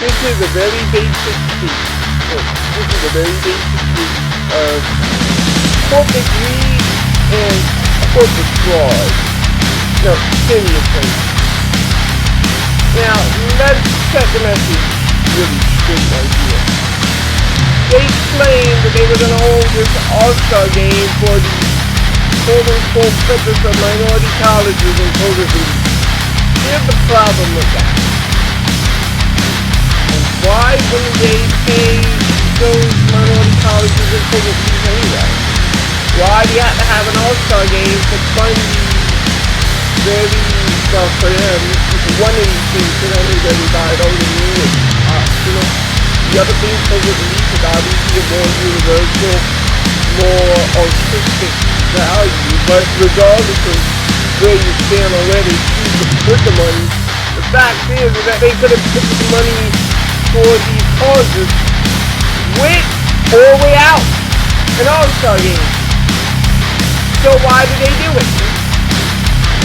This is a very basic speech. This is a very basic speech of corporate greed and corporate fraud. No, seriously. Now, let's set the message really straight right here. They claimed that they were going to hold this All-Star game for the quote-unquote purpose of minority colleges and public leagues. Here's the problem with that. And why wouldn't they pay those minority colleges and public leagues anyway? Why do you have to have an All-Star game to fund these very, well, for them, one of these things that I need everybody don't even mean it. The other thing public leagues is obviously a more universal, more artistic value, but regardless of where you stand on where they choose to put the money, the fact is that they could have put the money for these causes with all the way out an All-Star game. So why did they do it?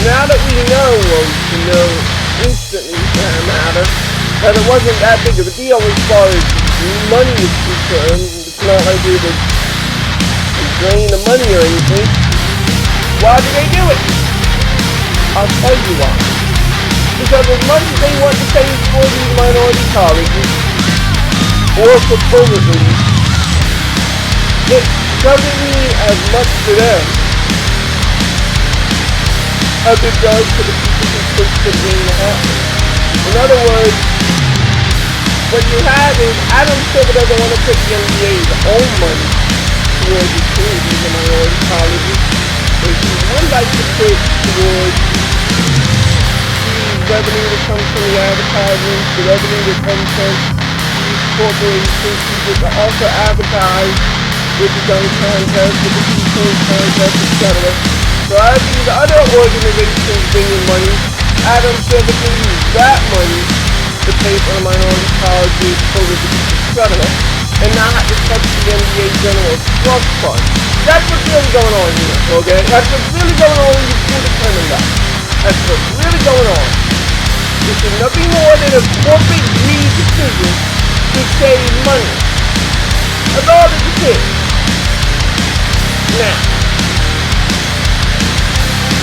Now that we know, well, we know instantly for that matter, that it wasn't that big of a deal as far as money is concerned. It's not like they would drain the money or anything. Why did they do it? I'll tell you why. Because as much as they want to pay for these minority colleges, or for public leagues, it doesn't mean as much to them as it does to the people who push the game to happen. In other words, what you have is Adam Silver doesn't want to put the NBA's own money towards the communities and minority colleges, but he would like to put towards the revenue that comes from the advertisements, the revenue that comes from these corporations who also advertise with the gun contest, with the people contest, etc. So as these other organizations bring in money, Adam Silver can use that money to pay for the minority colleges, etc. And not have to touch the NBA General Trust Fund. That's what's really going on here, okay? That's what's really going on when you pull the pen up. That's what's really going on. This is nothing more than a corporate greed decision to save money. That's all that this is. Now,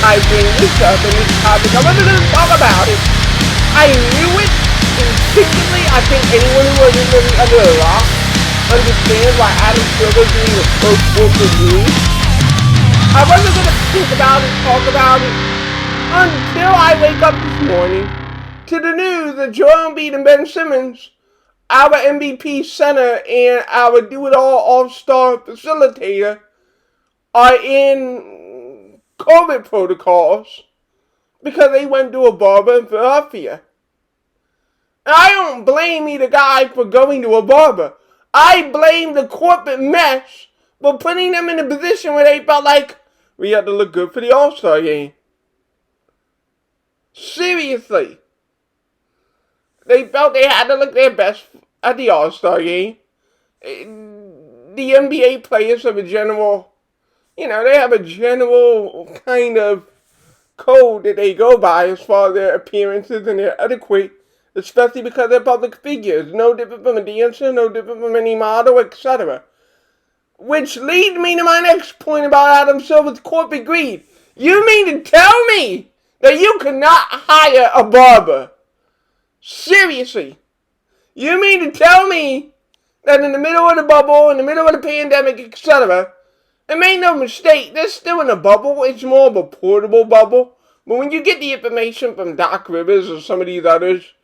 I bring this up in this topic. I'm going to talk about it. I knew it instinctively. I think anyone who wasn't really under a rock understands why Adam Silver is being a corporate greed. I wasn't going to think about it, talk about it, until I wake up this morning to the news that Joel Embiid and Ben Simmons, our MVP center and our do-it-all all-star facilitator, are in COVID protocols because they went to a barber in Philadelphia. And I don't blame either guy for going to a barber. I blame the corporate mess for putting them in a position where they felt like we had to look good for the All-Star game. Seriously. They felt they had to look their best at the All-Star game. The NBA players have a general, they have a general kind of code that they go by as far as their appearances and their etiquette, especially because they're public figures. No different from a dancer, no different from any model, etc. Which leads me to my next point about Adam Silver's corporate greed. You mean to tell me that you cannot hire a barber? Seriously. You mean to tell me that in the middle of the bubble, in the middle of the pandemic, etc., and make no mistake, they're still in a bubble. It's more of a portable bubble. But when you get the information from Doc Rivers or some of these others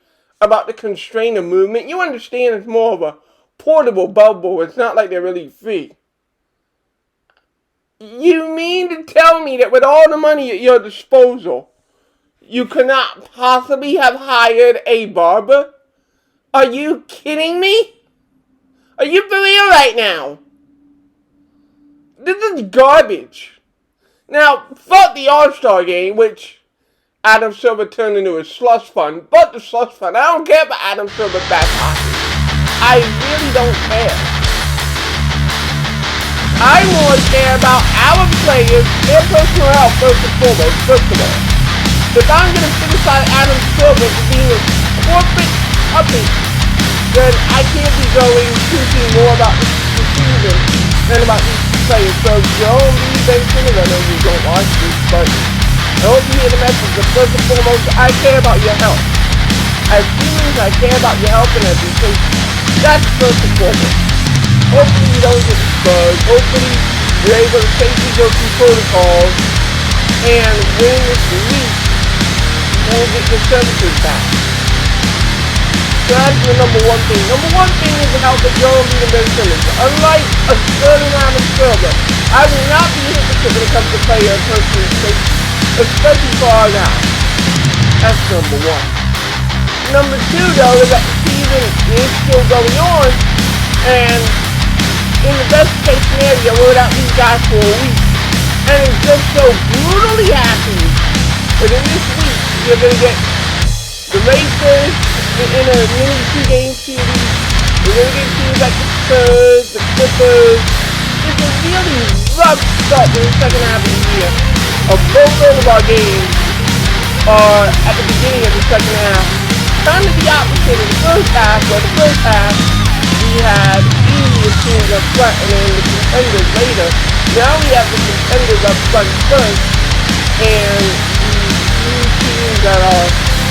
about the constraint of movement, you understand it's more of a portable bubble. It's not like they're really free. You mean to tell me that with all the money at your disposal, you cannot possibly have hired a barber? Are you kidding me? Are you for real right now? This is garbage. Now, fuck the All-Star game, which Adam Silver turned into a slush fund. But the slush fund, I don't care about Adam Silver's back pocket. I really don't care. I more care about our players, their personal health first and foremost, first of all. If I'm going to criticize Adam Silver for being a corporate puppet then I can't be going thinking more about the season than about these players. So Joe Lee Benson, I know you don't watch this, but I hope you hear the message. But first and foremost, I care about your health. As humans, I care about your health and everything. That's first and foremost. Hopefully you don't get spurred. Hopefully you're able to safely go through protocols and win this week and get your services back. So that's the number one thing. Number one thing is the health of Joe Lee Benson. Unlike a certain Adam Silver, I will not be interested when it comes to player and personal safety, especially for our now. That's number one. Number two, though, is that the season is still going on, and in the best case scenario, we're without these guys for a week. And it's just so brutally happy that in this week, you're going to get the Lakers in a mini 2-game series. You're going to get teams like the Spurs, the Clippers. It's a really rough start to the second half of the year. A boatload of our games are at the beginning of the second half. Kind of the opposite of the first half, where the first half we had easier teams up front and then the contenders later. Now we have the contenders up front first, and the few teams that are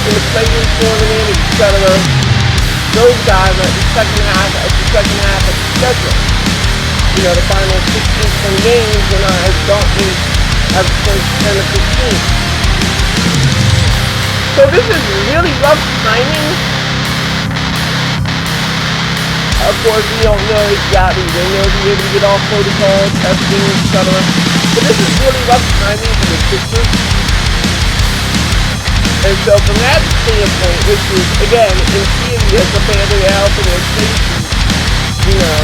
in the play-in tournament, etc. Those guys are at the second half of the schedule. You know, the final 16 games are not as daunting as the first 10 or 15. So this is really rough timing. Of course, we don't know exactly when they'll be able to get off protocol, testing, etc. But this is really rough timing for the Sixers. And so from that standpoint, which is, again, in theory, as compared to their health and their safety, you know,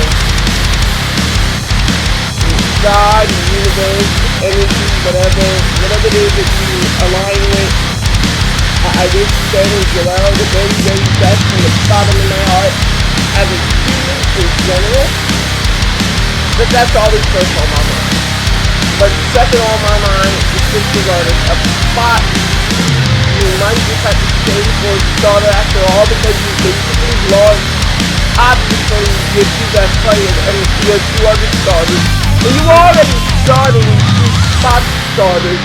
God, the universe, energy, whatever it is that you align with, I wish Ben and Joel the very, very best from the bottom of my heart as a human in general. But that's always first on my mind. But second on my mind is Sixers are a spot you might just have to stay for a starter after all, because you basically lost obviously your two best players and your two other starters. And you already starting two spot starters,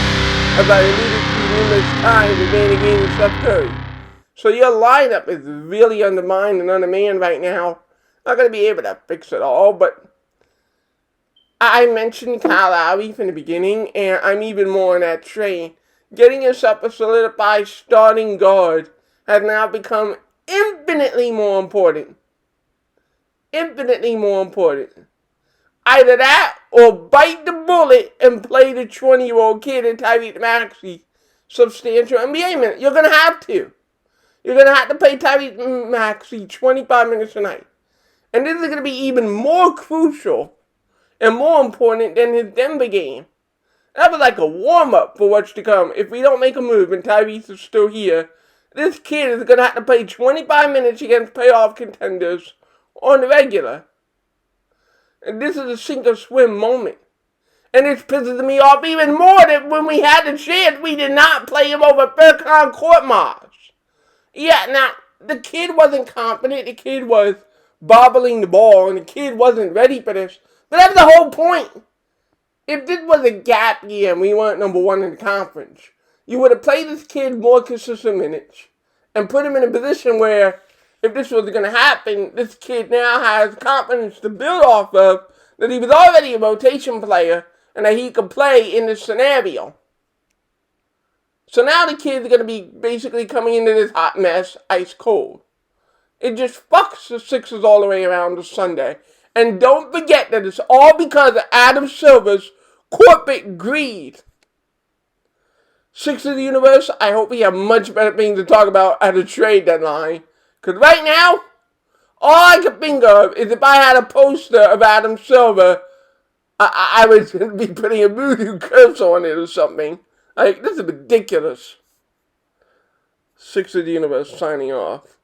as I alluded to numerous times in the game with Steph Curry. So your lineup is really undermined and undermanned right now. Not going to be able to fix it all, but I mentioned Kyle Lowry from the beginning, and I'm even more on that train. Getting yourself a solidified starting guard has now become infinitely more important. Infinitely more important. Either that or bite the bullet and play the 20-year-old kid in Tyrese Maxey substantial NBA minutes. You're going to have to. You're going to have to play Tyrese Maxey 25 minutes a night. And this is going to be even more crucial and more important than his Denver game. That was like a warm-up for what's to come. If we don't make a move and Tyrese is still here, this kid is going to have to play 25 minutes against playoff contenders on the regular. And this is a sink-or-swim moment. And it's pissing me off even more that when we had the chance, we did not play him over Pelicans court march. Yeah, now, the kid wasn't confident. The kid was bobbling the ball, and the kid wasn't ready for this. But that's the whole point. If this was a gap year and we weren't number one in the conference, you would have played this kid more consistent minutes and put him in a position where, if this was going to happen, this kid now has confidence to build off of, that he was already a rotation player and that he could play in this scenario. So now the kid's going to be basically coming into this hot mess ice cold. It just fucks the Sixers all the way around to Sunday. And don't forget that it's all because of Adam Silver's corporate greed. Sixers of the universe, I hope we have much better things to talk about at the trade deadline. Because right now, all I can think of is if I had a poster of Adam Silver, I would be putting a voodoo curse on it or something. Like, this is ridiculous. Sixers of the universe signing off.